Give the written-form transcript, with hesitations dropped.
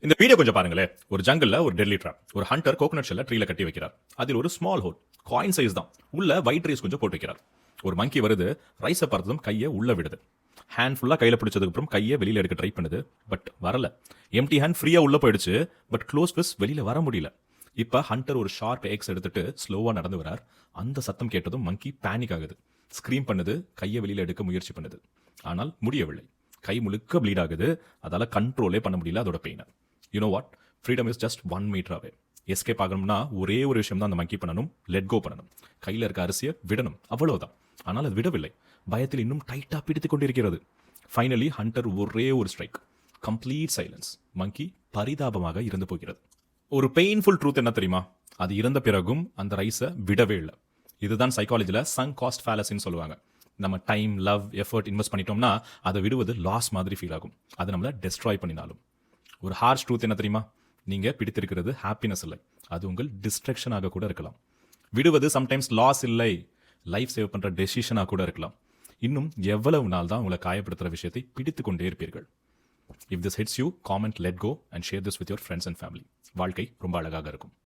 இந்த வீடியோ கொஞ்சம் பாருங்களேன். ஒரு ஜங்கிள்ல ஒரு டெட்லி ட்ராப். ஒரு ஹண்டர் கோகனட் ஷெல்ல ட்ரீல கட்டி வைக்கிறார். அதில் ஒரு ஸ்மால் ஹோல், காயின் சைஸ் தான். உள்ள ஒயிட் ரைஸ் கொஞ்சம் போட்டு வைக்கிறார். ஒரு மங்கி வருது, ரைஸை பார்த்ததும் கையை உள்ள விடுது. ஹேண்ட் ஃபுல்லா கையில பிடிச்சதுக்கு அப்புறம் கையை வெளியில எடுக்க ட்ரை பண்ணுது. பட் வரல. எம்டி ஹேண்ட் ஃப்ரீயா உள்ள போயிடுச்சு. பட் க்ளோஸ் ஃபிஸ்ட் வெளியில வர முடியல. இப்ப ஹண்டர் ஒரு ஷார்ப் எக்ஸ் எடுத்துட்டு ஸ்லோவா நடந்து வரார். அந்த சத்தம் கேட்டதும் மங்கி பேனிக் ஆகுது. ஸ்கிரீம் பண்ணுது, கையை வெளியில எடுக்க முயற்சி பண்ணுது. ஆனால் முடியவில்லை. கை முழுக்க ப்ளீட் ஆகுது. அதால கண்ட்ரோலே பண்ண முடியல அதோட பெயினை. You know what, freedom is just 1 metre away. Escape ஆகணும்னா ஒரே ஒரு விஷயம் தான் அந்த மங்கி பண்ணணும், லெட் கோ பண்ணணும். கையில் இருக்க அரிசியை விடணும், அவ்வளவுதான். ஆனால் அது விடவில்லை. பயத்தில் இன்னும் டைட்டா பிடித்துக் கொண்டிருக்கிறது. ஃபைனலி ஹண்டர் ஒரே ஒரு ஸ்ட்ரைக், கம்ப்ளீட் சைலன்ஸ். மங்கி பரிதாபமாக இறந்து போகிறது. ஒரு பெயின்ஃபுல் ட்ரூத் என்ன தெரியுமா? அது இறந்த பிறகும் அந்த ரைஸை விடவே இல்லை. இதுதான் சைக்காலஜில சங்க் காஸ்ட் ஃபேலசின்னு சொல்லுவாங்க. நம்ம டைம், லவ், எஃபர்ட் இன்வெஸ்ட் பண்ணிட்டோம்னா அதை விடுவது லாஸ் மாதிரி ஃபீல் ஆகும். அது நம்மளை டெஸ்ட்ராய் பண்ணினாலும். ஒரு ஹார்ஷ் ட்ரூத் என்ன தெரியுமா? நீங்க பிடித்திருக்கிறது ஹாப்பினஸ் இல்லை, அது உங்கள் டிஸ்ட்ரக்ஷனாக கூட இருக்கலாம். விடுவது சம்டைம்ஸ் லாஸ் இல்லை, லைஃப் சேவ் பண்ற டெசிஷனாக கூட இருக்கலாம். இன்னும் எவ்வளவு நாள் தான் உங்களை காயப்படுத்துற விஷயத்தை பிடித்து கொண்டே இருப்பீர்கள்? If this hits you, comment let go and share this with your friends and family. வாழ்க்கை ரொம்ப அழகாக இருக்கும்.